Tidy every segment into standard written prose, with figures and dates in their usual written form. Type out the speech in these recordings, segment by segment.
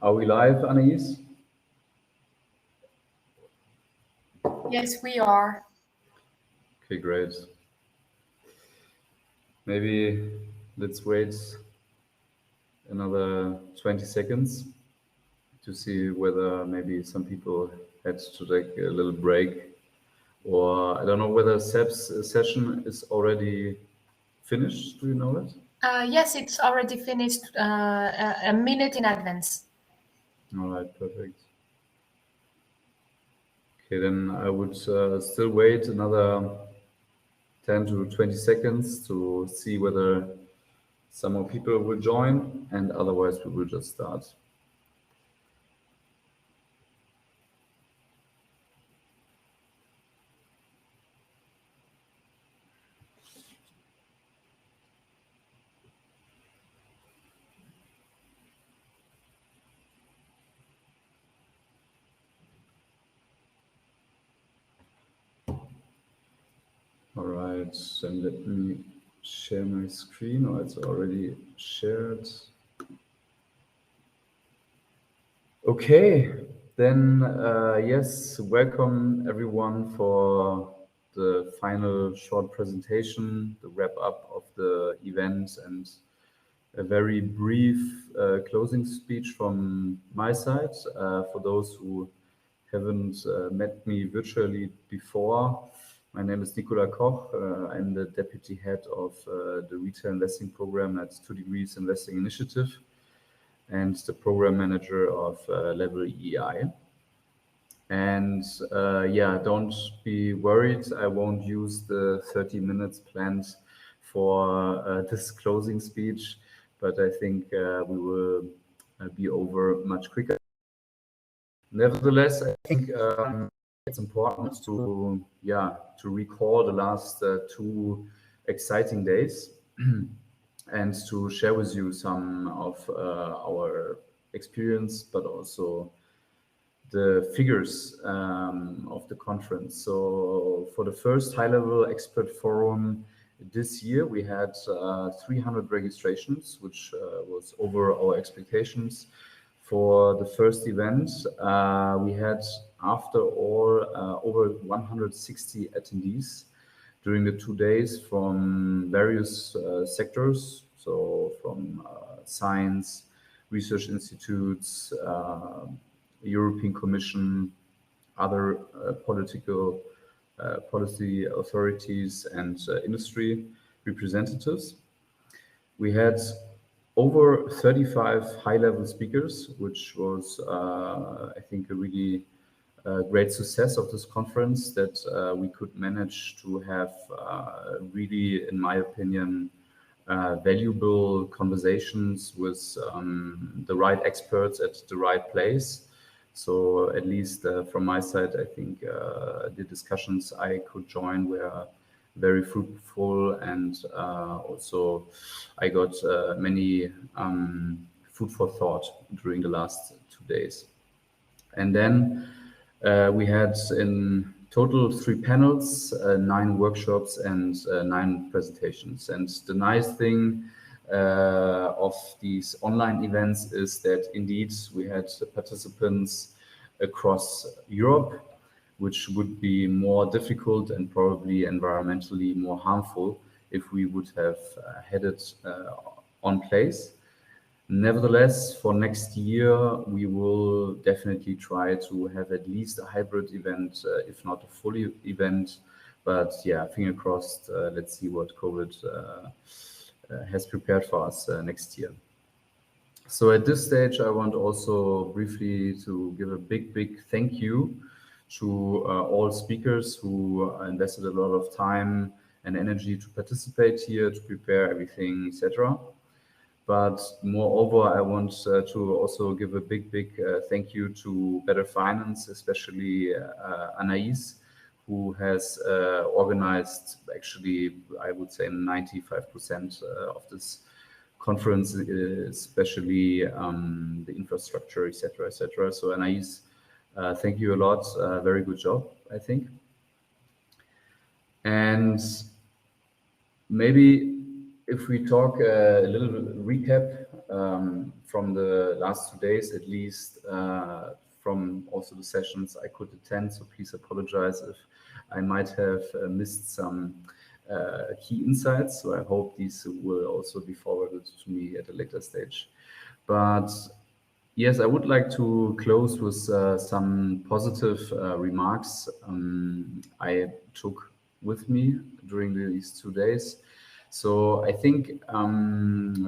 Are we live, Anais? Yes, we are. Okay, great. Maybe let's wait another 20 seconds to see whether maybe some people had to take a little break, or I don't know whether Seb's session is already finished. Do you know that? Yes, it's already finished a minute in advance. All right, perfect. Okay, then I would still wait another 10 to 20 seconds to see whether some more people will join, and otherwise we will just start. All right, then let me share my screen, or it's already shared. Okay, then yes, welcome everyone for the final short presentation, the wrap up of the event, and a very brief closing speech from my side. For those who haven't met me virtually before, my name is Nicola Koch. I'm the Deputy Head of the Retail Investing Program at 2 Degrees Investing Initiative and the Program Manager of Level EI. And yeah, don't be worried. I won't use the 30 minutes planned for this closing speech, but I think we will be over much quicker. Nevertheless, I think it's important to recall the last 2 exciting days and to share with you some of our experience, but also the figures of the conference. So for the first high-level expert forum this year, we had 300 registrations, which was over our expectations. For the first event, we had, after all, over 160 attendees during the 2 days from various sectors, so from science, research institutes, European Commission, other political policy authorities, and industry representatives. We had over 35 high-level speakers, which was, I think, a really great success of this conference, that we could manage to have really, in my opinion, valuable conversations with the right experts at the right place. So at least from my side, I think the discussions I could join were very fruitful, and also I got many food for thought during the last 2 days. And then we had in total 3 panels, 9 workshops, and 9 presentations. And the nice thing of these online events is that indeed we had participants across Europe, which would be more difficult and probably environmentally more harmful if we would have had it on place. Nevertheless, for next year, we will definitely try to have at least a hybrid event, if not a full event. But yeah, finger crossed, let's see what COVID has prepared for us next year. So at this stage, I want also briefly to give a big thank you to all speakers who invested a lot of time and energy to participate here, to prepare everything, etc. But moreover, I want to also give a big thank you to Better Finance, especially Anais, who has organized, actually, I would say 95% of this conference, especially the infrastructure, etc., etc. So Anais, thank you a lot. Very good job, I think. And maybe if we talk a little bit recap from the last 2 days, at least from also the sessions I could attend, so please apologize if I might have missed some key insights. So I hope these will also be forwarded to me at a later stage. But yes, I would like to close with some positive remarks I took with me during these 2 days. So I think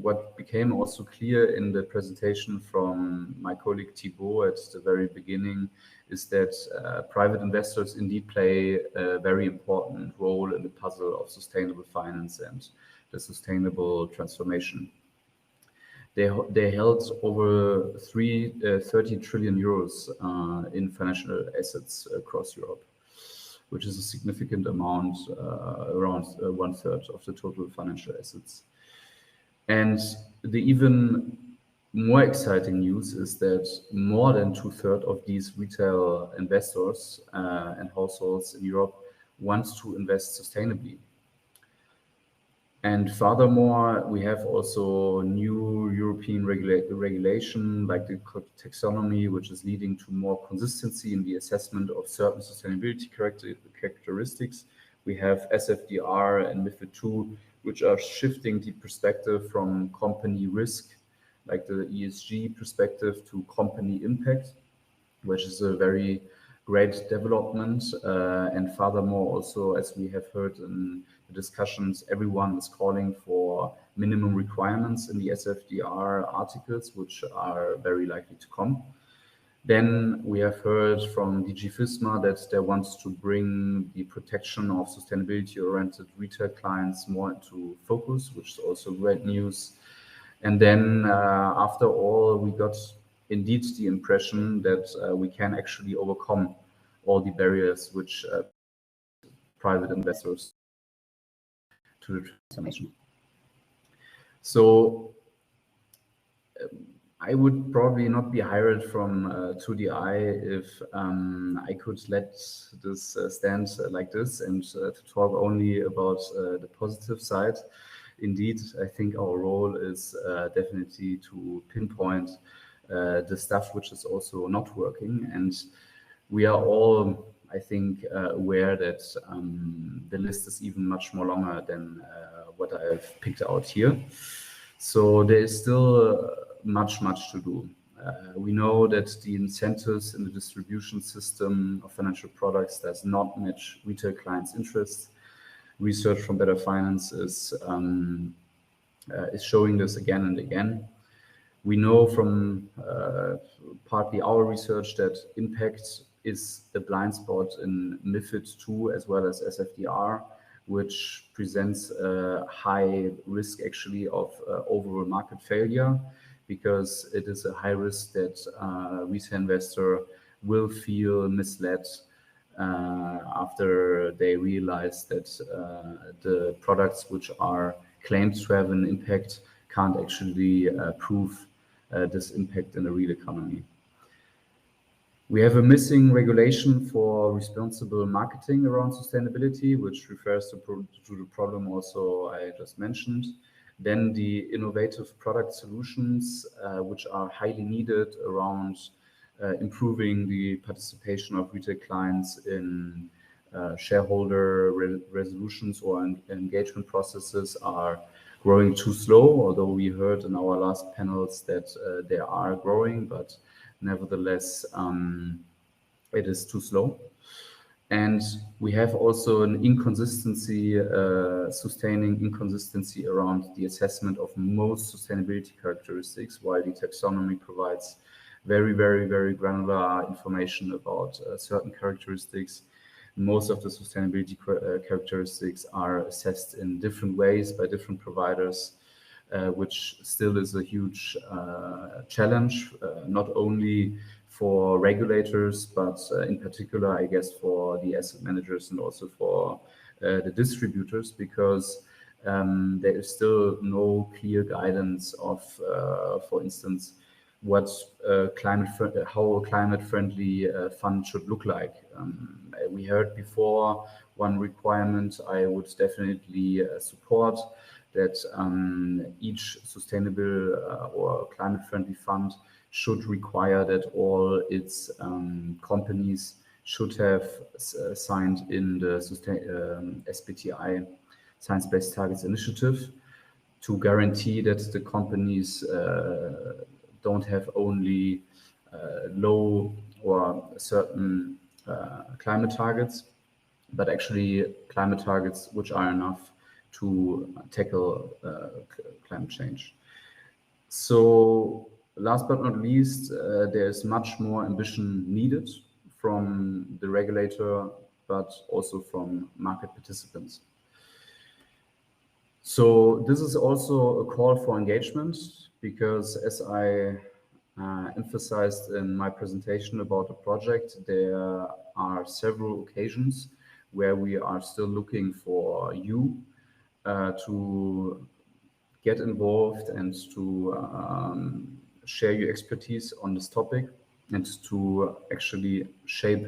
what became also clear in the presentation from my colleague Thibault at the very beginning is that private investors indeed play a very important role in the puzzle of sustainable finance and the sustainable transformation. They held over 30 trillion euros in financial assets across Europe, which is a significant amount, around 1/3 of the total financial assets. And the even more exciting news is that more than 2/3 of these retail investors and households in Europe want to invest sustainably. And furthermore, we have also new European regulation like the taxonomy, which is leading to more consistency in the assessment of certain sustainability characteristics. We have SFDR and MiFID II, which are shifting the perspective from company risk, like the ESG perspective, to company impact, which is a very great development. And furthermore, also, as we have heard in the discussions, everyone is calling for minimum requirements in the SFDR articles, which are very likely to come. Then we have heard from DG FISMA that they want to bring the protection of sustainability-oriented retail clients more into focus, which is also great news. And then after all, we got indeed the impression that we can actually overcome all the barriers which private investors to the transformation. So I would probably not be hired from 2DI if I could let this stand like this and to talk only about the positive side. Indeed, I think our role is definitely to pinpoint the stuff which is also not working. And we are all, I think, aware that the list is even much more longer than what I've picked out here. So there is still much to do. We know that the incentives in the distribution system of financial products does not match retail clients' interests. Research from Better Finance is showing this again and again. We know from partly our research that impact is a blind spot in MiFID II as well as SFDR, which presents a high risk actually of overall market failure, because it is a high risk that retail investor will feel misled after they realize that the products which are claimed to have an impact can't actually prove this impact in the real economy. We have a missing regulation for responsible marketing around sustainability, which refers to the problem also I just mentioned. Then the innovative product solutions, which are highly needed around improving the participation of retail clients in shareholder resolutions or engagement processes, are growing too slow, although we heard in our last panels that they are growing, but nevertheless, it is too slow. And we have also an inconsistency, sustaining inconsistency around the assessment of most sustainability characteristics, while the taxonomy provides very granular information about certain characteristics. Most of the sustainability characteristics are assessed in different ways by different providers, which still is a huge challenge, not only for regulators, but in particular, I guess, for the asset managers and also for the distributors, because there is still no clear guidance of, for instance, what how a climate-friendly fund should look like. We heard before one requirement I would definitely support that each sustainable or climate-friendly fund should require that all its companies should have signed in the SBTI, Science-Based Targets Initiative, to guarantee that the companies don't have only low or certain climate targets, but actually climate targets which are enough to tackle climate change. So last but not least, there's much more ambition needed from the regulator, but also from market participants. So this is also a call for engagement, because as I emphasized in my presentation about the project, there are several occasions where we are still looking for you to get involved and to share your expertise on this topic and to actually shape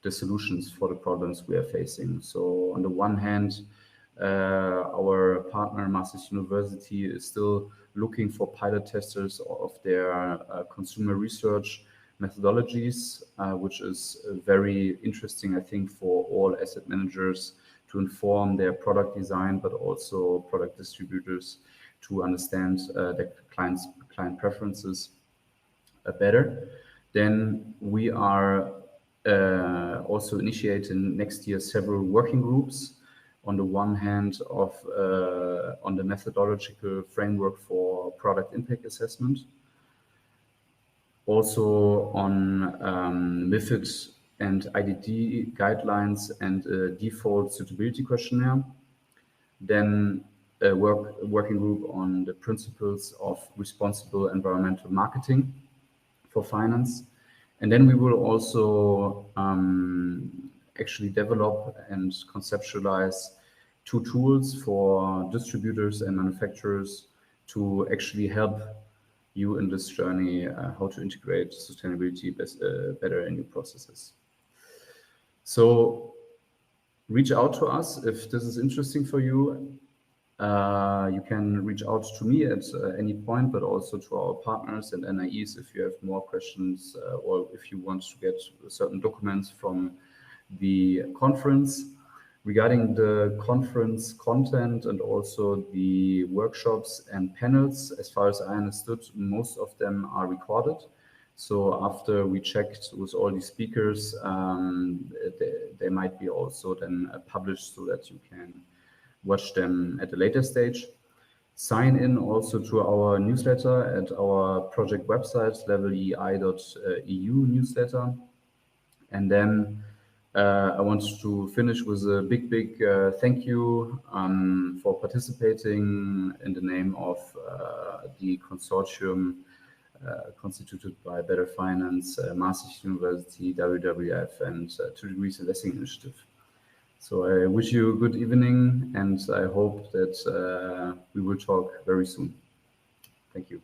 the solutions for the problems we are facing. So on the one hand, our partner, Maastricht University, is still looking for pilot testers of their consumer research methodologies, which is very interesting, I think, for all asset managers to inform their product design, but also product distributors to understand the client preferences better. Then we are also initiating next year several working groups. On the one hand, on the methodological framework for product impact assessment, also on MiFID and IDD guidelines and a default suitability questionnaire. Then a working group on the principles of responsible environmental marketing for finance. And then we will also actually develop and conceptualize 2 tools for distributors and manufacturers to actually help you in this journey, how to integrate sustainability better in your processes. So reach out to us if this is interesting for you. You can reach out to me at any point, but also to our partners and NIEs if you have more questions or if you want to get certain documents from the conference. Regarding the conference content and also the workshops and panels, as far as I understood, most of them are recorded. So after we checked with all the speakers, they might be also then published so that you can watch them at a later stage. Sign in also to our newsletter at our project website, levelei.eu newsletter. And then I want to finish with a big thank you for participating in the name of the consortium constituted by Better Finance, Maastricht University, WWF, and 2 Degrees Investing Initiative. So I wish you a good evening, and I hope that we will talk very soon. Thank you.